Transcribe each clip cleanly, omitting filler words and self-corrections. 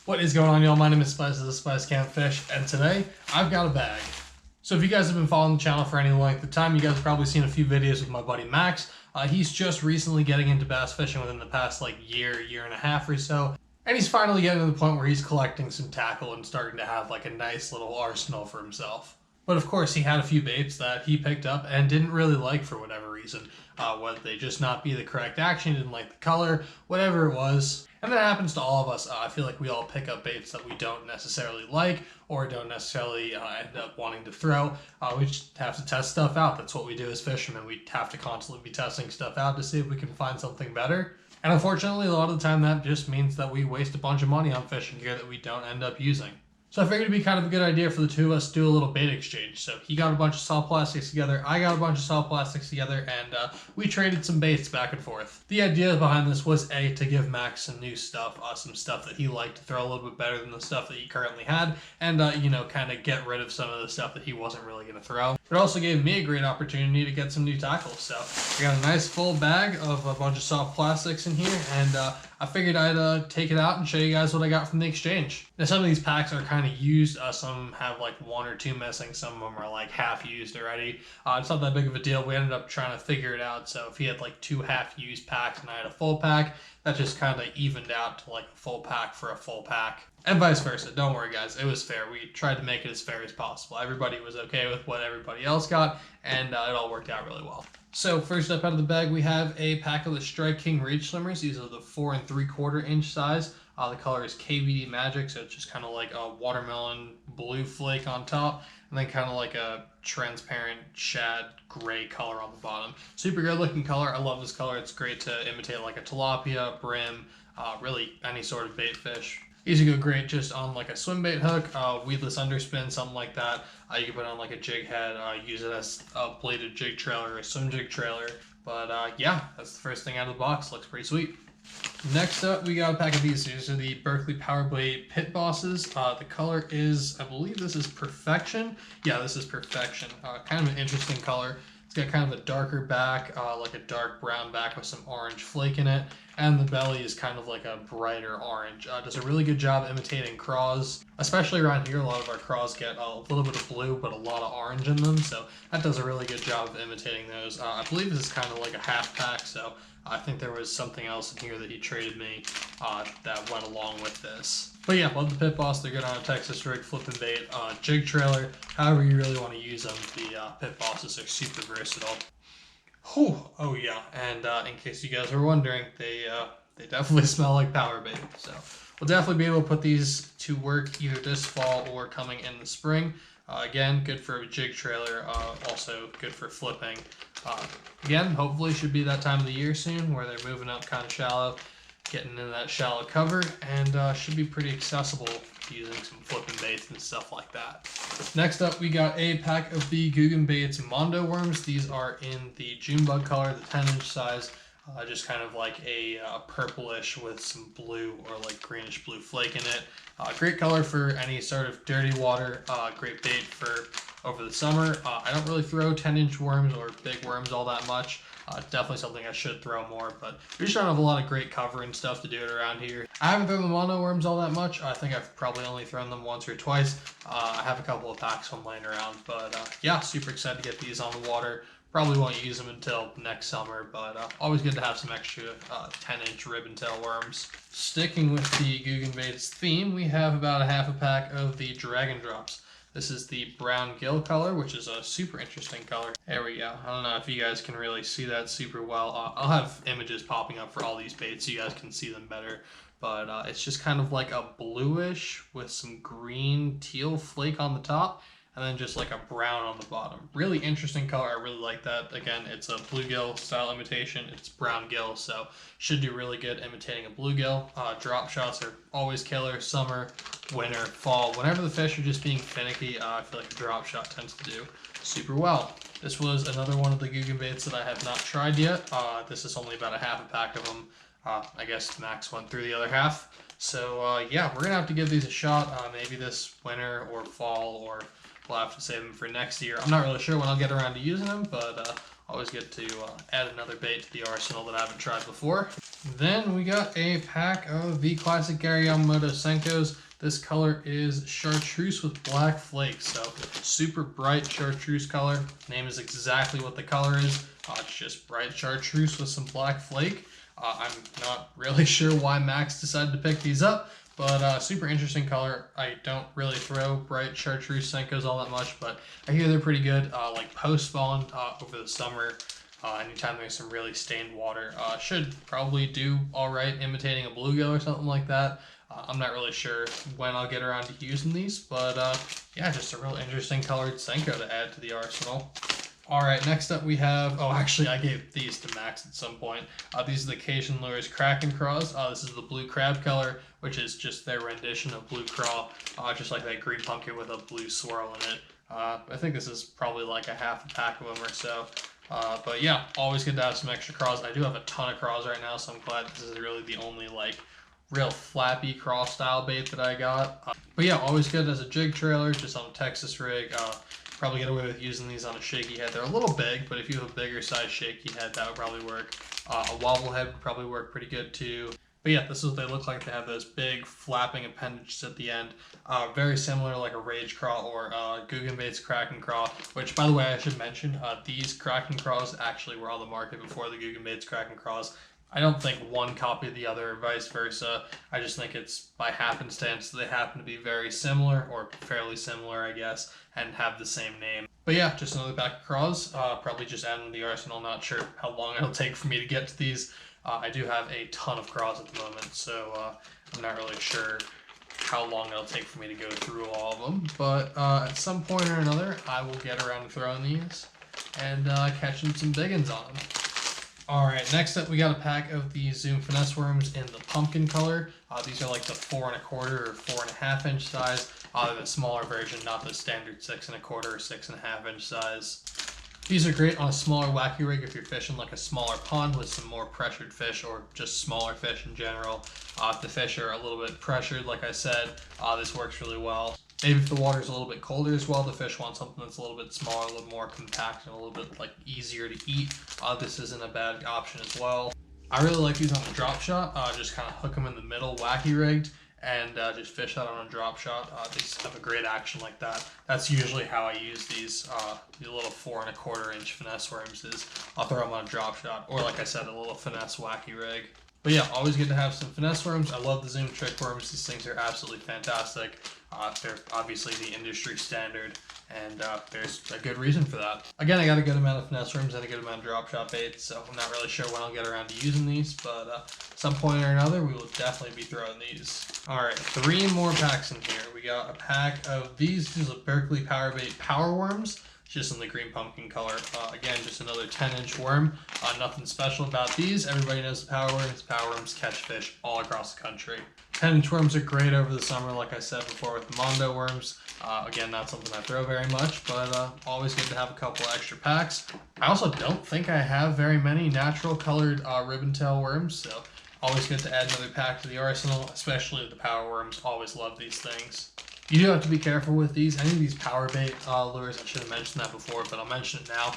What is going on, y'all? My name is Spice of the Spice Camp Fish, and today I've got a bag. So if you guys have been following the channel for any length of time, you guys have probably seen a few videos with my buddy Max. He's just recently getting into bass fishing within the past year and a half or so. And he's finally getting to the point where he's collecting some tackle and starting to have a nice little arsenal for himself. But of course, he had a few baits that he picked up and didn't really like for whatever reason. Whether they just not be the correct action, didn't like the color, whatever it was. And that happens to all of us. I feel like we all pick up baits that we don't necessarily like or don't necessarily end up wanting to throw. We just have to test stuff out. That's what we do as fishermen. We have to constantly be testing stuff out to see if we can find something better. And unfortunately, a lot of the time that just means that we waste a bunch of money on fishing gear that we don't end up using. So I figured it'd be kind of a good idea for the two of us to do a little bait exchange. So he got a bunch of soft plastics together, I got a bunch of soft plastics together, and we traded some baits back and forth. The idea behind this was to give Max some new stuff, some stuff that he liked to throw a little bit better than the stuff that he currently had, and kind of get rid of some of the stuff that he wasn't really going to throw. It also gave me a great opportunity to get some new tackle. So we got a nice full bag of a bunch of soft plastics in here, and I figured I'd take it out and show you guys what I got from the exchange. Now some of these packs are kind of used, some have one or two missing, some of them are half used already. It's not that big of a deal. We ended up trying to figure it out, so if he had two half used packs and I had a full pack, that just kind of evened out to a full pack for a full pack. And vice versa. Don't worry guys, it was fair. We tried to make it as fair as possible. Everybody was okay with what everybody else got, and it all worked out really well. So first up out of the bag, we have a pack of the Strike King Reach Swimmers. These are the 4 3/4 inch size. The color is KVD Magic, so it's just kind of like a watermelon blue flake on top, and then kind of like a transparent shad gray color on the bottom. Super good looking color. I love this color. It's great to imitate a tilapia, brim, really any sort of bait fish. These would go great just on a swim bait hook, weedless underspin, something like that. You can put on a jig head, use it as a bladed jig trailer or a swim jig trailer. But yeah, that's the first thing out of the box. Looks pretty sweet. Next up, we got a pack of these. These are the Berkeley Powerbait Pit Bosses. The color is, I believe this is Perfection. Yeah, this is Perfection. Kind of an interesting color. It's got kind of a darker back, like a dark brown back with some orange flake in it. And the belly is kind of a brighter orange. Does a really good job imitating craws. Especially around here, a lot of our craws get a little bit of blue, but a lot of orange in them. So that does a really good job of imitating those. I believe this is kind of like a half pack, so I think there was something else in here that he traded me that went along with this. But yeah, love the Pit Boss. They're good on a Texas rig, flipping bait, jig trailer, however you really want to use them. The Pit Bosses are super versatile. Whew. Oh yeah, and in case you guys were wondering, they definitely smell like Powerbait. So we'll definitely be able to put these to work either this fall or coming in the spring. Again, good for a jig trailer, also good for flipping. Again, hopefully should be that time of the year soon where they're moving up kind of shallow, getting into that shallow cover, and should be pretty accessible using some flipping baits and stuff like that. Next up, we got a pack of the Googan Baits Mondo worms. These are in the June bug color, the 10 inch size. Just kind of like a purplish with some blue or greenish blue flake in it. Great color for any sort of dirty water. Great bait for over the summer. I don't really throw 10 inch worms or big worms all that much. Definitely something I should throw more, but we just don't have a lot of great cover and stuff to do it around here. I haven't thrown the mono worms all that much. I think I've probably only thrown them once or twice. I have a couple of packs from laying around, but yeah, super excited to get these on the water. Probably won't use them until next summer, but always good to have some extra 10 inch ribbon tail worms. Sticking with the Googan Baits theme, we have about a half a pack of the Dragon Drops. This is the brown gill color, which is a super interesting color. There we go. I don't know if you guys can really see that super well. I'll have images popping up for all these baits so you guys can see them better. But it's just kind of like a bluish with some green teal flake on the top, and then just a brown on the bottom. Really interesting color. I really like that. Again, it's a bluegill style imitation. It's brown gill, so should do really good imitating a bluegill. Drop shots are always killer. Summer, winter, fall. Whenever the fish are just being finicky, I feel like a drop shot tends to do super well. This was another one of the Googan Baits that I have not tried yet. This is only about a half a pack of them. I guess Max went through the other half. So yeah, we're gonna have to give these a shot. Maybe this winter or fall, or we'll have to save them for next year. I'm not really sure when I'll get around to using them, but Always get to add another bait to the arsenal that I haven't tried before. Then we got a pack of the classic Gary Yamamoto Senkos. This color is chartreuse with black flakes, so super bright chartreuse color. Name is exactly what the color is. It's just bright chartreuse with some black flake. I'm not really sure why Max decided to pick these up, but super interesting color. I don't really throw bright chartreuse Senkos all that much, but I hear they're pretty good. Like post-spawn over the summer, anytime there's some really stained water, should probably do all right imitating a bluegill or something like that. I'm not really sure when I'll get around to using these, but yeah, just a real interesting colored Senko to add to the arsenal. All right, next up we have, oh, actually I gave these to Max at some point. These are the Cajun Lures Kraken Craws. This is the blue crab color, which is just their rendition of blue craw, just like that green pumpkin with a blue swirl in it. I think this is probably like a half a pack of them or so. But yeah, always good to have some extra craws. I do have a ton of craws right now, so I'm glad this is really the only like real flappy craw style bait that I got. But yeah, always good as a jig trailer, just on a Texas rig. Probably get away with using these on a shaky head. They're a little big, but if you have a bigger size shaky head, that would probably work. A wobble head would probably work pretty good too. But yeah, this is what they look like. They have those big flapping appendages at the end. Very similar like a Rage Craw or Googan Baits Kraken Craw, which by the way, I should mention, these Kraken Craws actually were on the market before the Googan Baits Kraken Craws. I don't think one copy of the other or vice versa. I just think it's by happenstance they happen to be very similar, or fairly similar, I guess, and have the same name. But yeah, just another pack of craws. Probably just add them to the arsenal. Not sure how long it'll take for me to get to these. I do have a ton of craws at the moment, so I'm not really sure how long it'll take for me to go through all of them. But at some point or another, I will get around to throwing these and catching some big ones on them. Alright, next up we got a pack of the Zoom Finesse worms in the pumpkin color. These are like the 4 1/4 or 4 1/2 inch size. The smaller version, not the standard 6 1/4 or 6 1/2 inch size. These are great on a smaller wacky rig if you're fishing like a smaller pond with some more pressured fish or just smaller fish in general. If the fish are a little bit pressured, like I said, this works really well. Maybe if the water is a little bit colder as well, the fish want something that's a little bit smaller, a little more compact, and a little bit like easier to eat. This isn't a bad option as well. I really like these on a drop shot. Just kind of hook them in the middle, wacky rigged, and just fish that on a drop shot. These have a great action like that. That's usually how I use these little 4 1/4 inch finesse worms. Is I'll throw them on a drop shot, or like I said, a little finesse wacky rig. But yeah, always good to have some finesse worms. I love the Zoom trick worms. These things are absolutely fantastic. They're obviously the industry standard, and there's a good reason for that. Again, I got a good amount of finesse worms and a good amount of drop shot baits, so I'm not really sure when I'll get around to using these, but at some point or another, we will definitely be throwing these. Alright, 3 more packs in here. We got a pack of these. These are Berkeley Powerbait Power Worms, just in the green pumpkin color. Again, just another 10-inch worm. Nothing special about these. Everybody knows the power worms. Power worms catch fish all across the country. 10-inch worms are great over the summer, like I said before, with the Mondo worms. Again, not something I throw very much, but always good to have a couple extra packs. I also don't think I have very many natural colored ribbon tail worms, so always good to add another pack to the arsenal, especially the power worms. Always love these things. You do have to be careful with these. Any of these Powerbait lures, I should have mentioned that before, but I'll mention it now.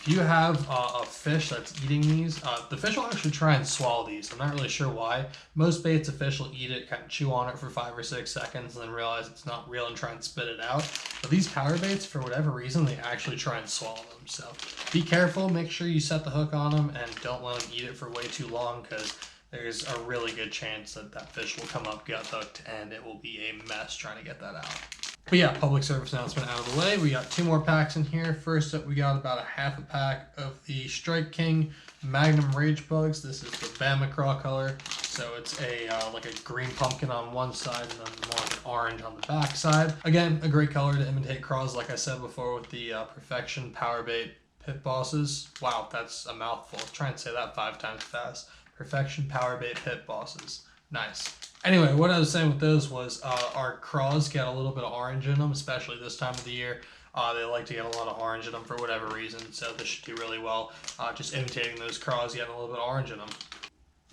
If you have a fish that's eating these, the fish will actually try and swallow these. I'm not really sure why. Most baits, a fish will eat it, kind of chew on it for 5 or 6 seconds, and then realize it's not real and try and spit it out. But these Powerbaits, for whatever reason, they actually try and swallow them. So be careful. Make sure you set the hook on them and don't let them eat it for way too long, because there's a really good chance that that fish will come up gut hooked and it will be a mess trying to get that out. But yeah, public service announcement out of the way. We got 2 more packs in here. First up, we got about a half a pack of the Strike King Magnum Rage Bugs. This is the Bama Craw color. So it's a like a green pumpkin on one side and then more of an orange on the back side. Again, a great color to imitate craws, like I said before, with the Perfection Powerbait Pit Bosses. Wow, that's a mouthful. Try and say that 5 times fast. Perfection Powerbait Pit Bosses. Nice. Anyway, what I was saying with those was our craws get a little bit of orange in them, especially this time of the year. They like to get a lot of orange in them for whatever reason, so this should do really well. Just imitating those craws, getting a little bit of orange in them.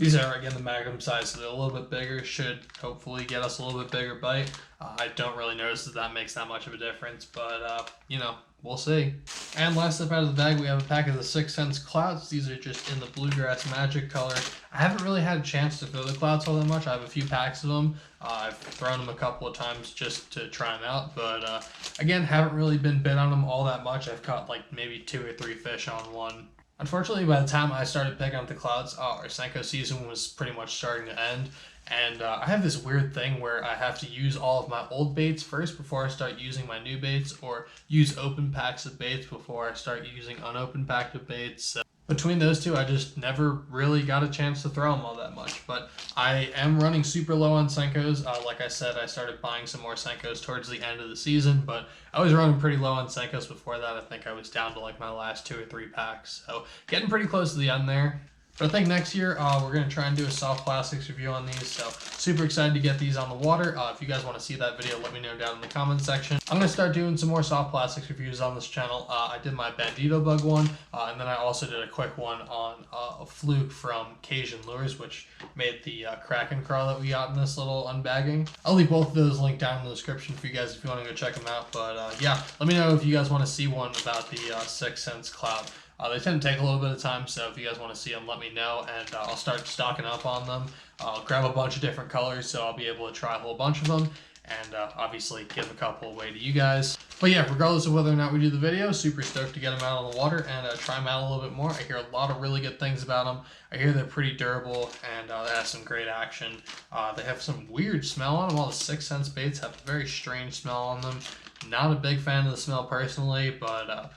These are, again, the Magnum size, so they're a little bit bigger, should hopefully get us a little bit bigger bite. I don't really notice that makes that much of a difference, but, you know, we'll see. And last up out of the bag, we have a pack of the 6 Sense Clouds. These are just in the Bluegrass Magic color. I haven't really had a chance to throw the Clouds all that much. I have a few packs of them. I've thrown them a couple of times just to try them out, but, again, haven't really been bit on them all that much. I've caught like maybe 2 or 3 fish on one. Unfortunately, by the time I started picking up the Clouds, our Senko season was pretty much starting to end. And I have this weird thing where I have to use all of my old baits first before I start using my new baits, or use open packs of baits before I start using unopened packs of baits. So between those two, I just never really got a chance to throw them all that much. But I am running super low on Senkos. Like I said, I started buying some more Senkos towards the end of the season, but I was running pretty low on Senkos before that. I think I was down to like my last 2 or 3 packs. So getting pretty close to the end there. But I think next year we're going to try and do a soft plastics review on these, so super excited to get these on the water. If you guys want to see that video, let me know down in the comments section. I'm going to start doing some more soft plastics reviews on this channel. I did my Bandito Bug one, and then I also did a quick one on a fluke from Cajun Lures, which made the Kraken Craw that we got in this little unbagging. I'll leave both of those linked down in the description for you guys if you want to go check them out. But yeah, let me know if you guys want to see one about the 6 Sense Cloud. They tend to take a little bit of time, so if you guys want to see them, let me know, and I'll start stocking up on them. I'll grab a bunch of different colors, so I'll be able to try a whole bunch of them, and obviously give a couple away to you guys. But yeah, regardless of whether or not we do the video, super stoked to get them out on the water and try them out a little bit more. I hear a lot of really good things about them. I hear they're pretty durable, and they have some great action. They have some weird smell on them. All the 6 Sense baits have a very strange smell on them. Not a big fan of the smell personally, but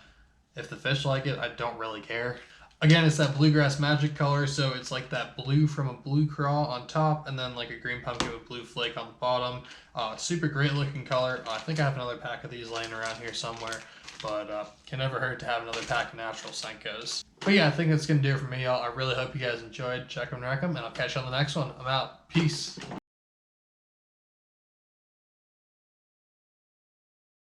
if the fish like it, I don't really care. Again, it's that Bluegrass Magic color, so it's like that blue from a blue craw on top, and then like a green pumpkin with blue flake on the bottom. Super great looking color. I think I have another pack of these laying around here somewhere, but can never hurt to have another pack of natural Senkos. But yeah, I think that's going to do it for me, y'all. I really hope you guys enjoyed. Check them and wreck them, and I'll catch you on the next one. I'm out. Peace.